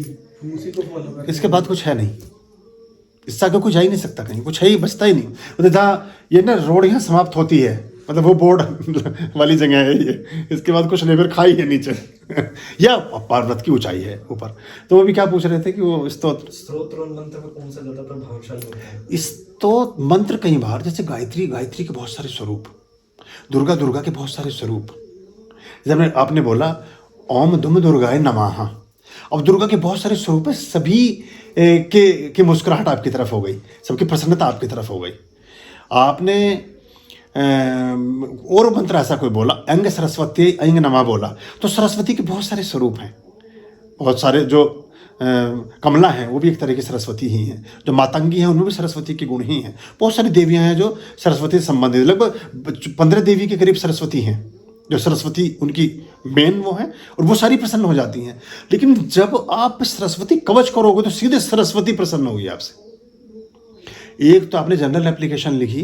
उसी को फॉलो कर। इसके बाद कुछ है नहीं, इससे आगे कुछ जा ही नहीं सकता, कहीं कुछ है ही, बचता ही नहीं। मतलब जहाँ ये ना रोड यहाँ समाप्त होती है, मतलब वो बोर्ड वाली जगह है ये, इसके बाद कुछ नहीं, फिर खाई है नीचे या पर्वत की ऊंचाई है ऊपर। तो वो भी क्या पूछ रहे थे कि वो स्त्रोत्र और मंत्र में कौन सा ज्यादा प्रभावशाली होता है? स्तोत्र मंत्र कई बार, जैसे गायत्री, गायत्री के बहुत सारे स्वरूप, दुर्गा, दुर्गा के बहुत सारे स्वरूप। जब आपने बोला ओम दुम दुर्गाय नमः, अब दुर्गा के बहुत सारे स्वरूप है, सभी के मुस्कुराहट आपकी तरफ हो गई, सबकी प्रसन्नता आपकी तरफ हो गई। आपने और मंत्र ऐसा कोई बोला, अंग सरस्वती अंग नमा बोला, तो सरस्वती के बहुत सारे स्वरूप हैं, बहुत सारे। जो कमला है वो भी एक तरह की सरस्वती ही हैं, जो मातंगी हैं उनमें भी सरस्वती के गुण ही हैं। बहुत सारी देवियां हैं जो सरस्वती से संबंधित, लगभग 15 देवी के करीब सरस्वती हैं, जो सरस्वती उनकी मेन वो है, और वो सारी प्रसन्न हो जाती हैं। लेकिन जब आप सरस्वती कवच करोगे तो सीधे सरस्वती प्रसन्न होगी आपसे। एक तो आपने जनरल एप्लीकेशन लिखी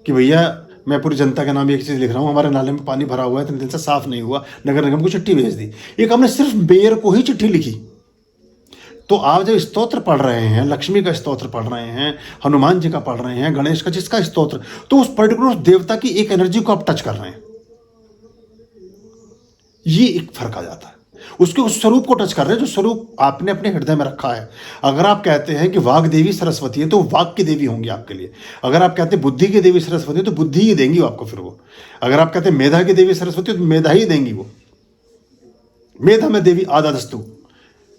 कि भैया मैं पूरी जनता के नाम एक चीज़ लिख रहा हूँ, हमारे नाले में पानी भरा हुआ है, 3 दिन से साफ नहीं हुआ, नगर निगम को चिट्ठी भेज दी। एक आपने सिर्फ मेयर को ही चिट्ठी लिखी। तो आप जब स्तोत्र पढ़ रहे हैं, लक्ष्मी का स्तोत्र पढ़ रहे हैं, हनुमान जी का पढ़ रहे हैं, गणेश का, जिसका स्तोत्र, तो उस पर्टिकुलर देवता की एक एनर्जी को आप टच कर रहे हैं, ये एक फर्क आ जाता है। उसके उस स्वरूप को टच कर रहे हैं जो स्वरूप आपने अपने हृदय में रखा है। अगर आप कहते हैं कि वाग देवी सरस्वती है तो वाग की देवी होंगी आपके लिए। अगर आप कहते हैं बुद्धि की देवी सरस्वती है तो बुद्धि ही देंगी आपको फिर वो। अगर आप कहते हैं मेधा की देवी सरस्वती है तो मेधा ही देंगी वो। मेधा में देवी आदादस्तु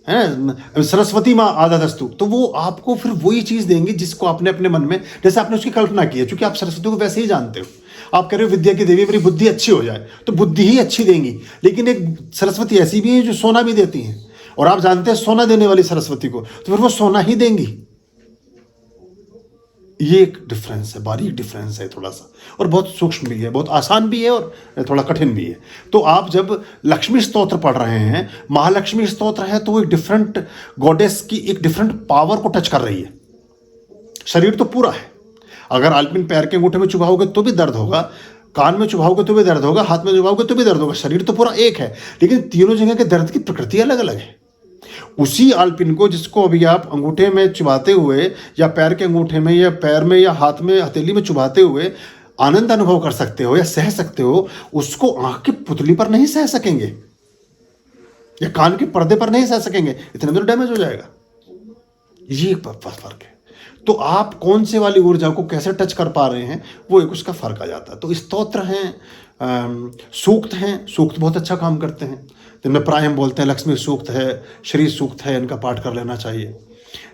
है, सरस्वती माँ आदादस्तु, तो वो आपको फिर वही चीज देंगी जिसको आपने अपने मन में, जैसे आपने उसकी कल्पना की है, क्योंकि आप सरस्वती को वैसे ही जानते हो। आप कह रहे हो विद्या की देवी, मेरी बुद्धि अच्छी हो जाए, तो बुद्धि ही अच्छी देंगी। लेकिन एक सरस्वती ऐसी भी है जो सोना भी देती हैं, और आप जानते हैं सोना देने वाली सरस्वती को, तो फिर वो सोना ही देंगी। ये एक डिफरेंस है, बारीक डिफरेंस है थोड़ा सा, और बहुत सूक्ष्म भी है, बहुत आसान भी है और थोड़ा कठिन भी है। तो आप जब लक्ष्मी स्तोत्र पढ़ रहे हैं, महालक्ष्मी स्तोत्र है, तो वो एक डिफरेंट गॉडेस की एक डिफरेंट पावर को टच कर रही है। शरीर तो पूरा है, अगर आलपिन पैर के अंगूठे में चुभाओगे तो भी दर्द होगा, कान में चुभाओगे तो भी दर्द होगा, हाथ में चुभाओगे तो भी दर्द होगा। शरीर तो पूरा एक है, लेकिन तीनों जगह के दर्द की प्रकृति अलग अलग है। उसी आलपिन को, जिसको अभी आप अंगूठे में चुभाते हुए, या पैर के अंगूठे में, या पैर में, या हाथ में हथेली में चुभाते हुए आनंद अनुभव कर सकते हो या सह सकते हो, उसको आंख की पुतली पर नहीं सह सकेंगे, या कान के पर्दे पर नहीं सह सकेंगे, इतने में तो डैमेज हो जाएगा। ये फर्क है। तो आप कौन से वाली ऊर्जा को कैसे टच कर पा रहे हैं, वो एक उसका फर्क आ जाता है। तो स्तोत्र हैं, सूक्त हैं, सूक्त बहुत अच्छा काम करते हैं, जिनमें प्राय हम बोलते हैं लक्ष्मी सूक्त है, श्री सूक्त है, इनका पाठ कर लेना चाहिए,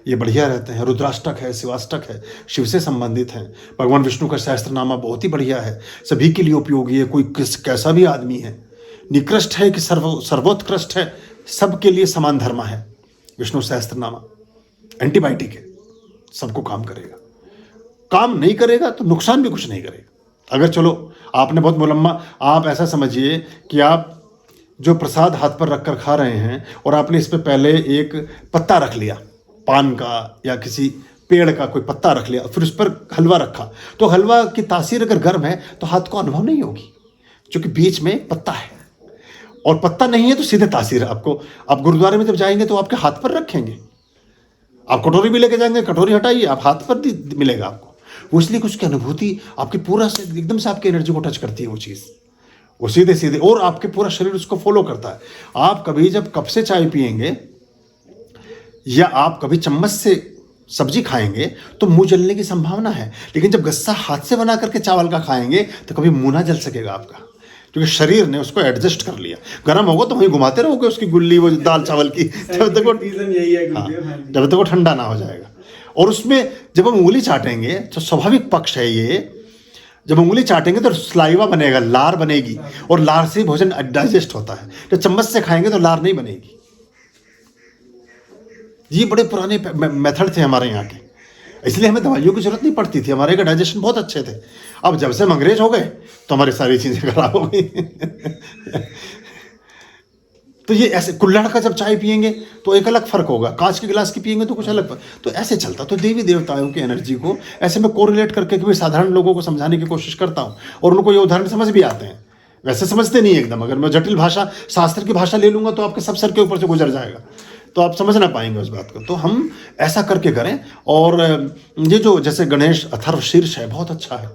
ये बढ़िया रहते हैं। रुद्राष्टक है, शिवाष्टक है, शिव से संबंधित हैं। भगवान विष्णु का सहस्त्रनामा बहुत ही बढ़िया है, सभी के लिए उपयोगी है, कोई कैसा भी आदमी है, निकृष्ट है कि सर्वोत्कृष्ट है, सबके लिए समान धर्म है। विष्णु सहस्त्रनामा एंटीबायोटिक है, सबको काम करेगा। काम नहीं करेगा तो नुकसान भी कुछ नहीं करेगा। अगर चलो आपने बहुत मुलम्मा, आप ऐसा समझिए कि आप जो प्रसाद हाथ पर रखकर खा रहे हैं, और आपने इस पे पहले एक पत्ता रख लिया, पान का या किसी पेड़ का कोई पत्ता रख लिया, फिर उस पर हलवा रखा, तो हलवा की तासीर अगर गर्म है तो हाथ को अनुभव नहीं होगी, क्योंकि बीच में पत्ता है, और पत्ता नहीं है तो सीधे तासीर है आपको। आप गुरुद्वारे में जब जाएंगे तो आपके हाथ पर रखेंगे, आप कटोरी भी लेके जाएंगे, कटोरी हटाइए, आप हाथ पर मिलेगा आपको वो, इसलिए कि उसकी अनुभूति आपकी पूरा से एकदम से आपकी एनर्जी को टच करती है वो चीज़, वो सीधे सीधे, और आपके पूरा शरीर उसको फॉलो करता है। आप कभी जब कप से चाय पिएंगे या आप कभी चम्मच से सब्जी खाएंगे तो मुंह जलने की संभावना है, लेकिन जब गस्सा हाथ से बना करके चावल का खाएंगे तो कभी मुंह ना जल सकेगा आपका, क्योंकि शरीर ने उसको एडजस्ट कर लिया। गर्म होगा तो वहीं घुमाते रहोगे उसकी गुल्ली, वो दाल चावल की, जब तक वो जब तक वो ठंडा ना हो जाएगा। और उसमें जब हम उंगली चाटेंगे तो स्वाभाविक पक्ष है ये, जब उंगली चाटेंगे तो स्लाइवा बनेगा, लार बनेगी, और लार से भोजन डाइजेस्ट होता है। तो चम्मच से खाएंगे तो लार नहीं बनेगी। ये बड़े पुराने मेथड थे हमारे यहाँ के, इसलिए हमें दवाइयों की जरूरत नहीं पड़ती थी, हमारे डाइजेशन बहुत अच्छे थे। अब जब से हम अंग्रेज हो गए तो हमारी सारी चीजें खराब हो गई तो ये ऐसे कुल्हड़ का जब चाय पिएंगे तो एक अलग फर्क होगा, कांच के गिलास की पिएंगे तो कुछ अलग। तो ऐसे चलता। तो देवी देवताओं की एनर्जी को ऐसे मैं कोरिलेट करके कभी साधारण लोगों को समझाने की कोशिश करता हूँ, और उनको ये उदाहरण समझ भी आते हैं। वैसे समझते नहीं एकदम, अगर मैं जटिल भाषा शास्त्र की भाषा ले लूंगा तो आपके सब सर के ऊपर से गुजर जाएगा। तो आप समझ ना पाएंगे उस बात को। तो हम ऐसा करके करें। और ये जो जैसे गणेश अथर्व शीर्ष है बहुत अच्छा है,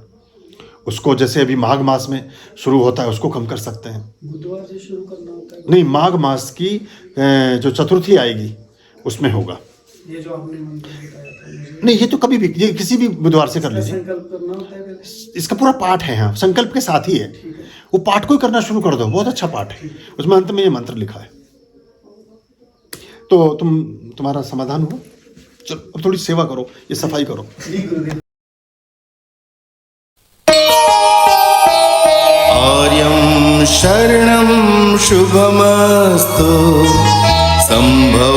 उसको जैसे अभी माघ मास में शुरू होता है उसको हम कर सकते हैं। बुधवार से शुरू करना होता है? नहीं, माघ मास की जो चतुर्थी आएगी उसमें होगा। ये जो आपने मंत्र बताया था मुझे, नहीं, ये तो कभी भी, ये किसी भी बुधवार से कर लीजिए। संकल्प करना होता है पहले? इसका पूरा पाठ है, हाँ, संकल्प के साथ ही है। ठीक है। वो पाठ को ही करना शुरू कर दो, बहुत अच्छा पाठ है, उसमें अंत में ये मंत्र लिखा है। तो तुम्हारा समाधान हुआ। चलो अब थोड़ी सेवा करो, ये सफाई करो। जी गुरुदेव। आर्यं शरणं शुभमस्तु संभो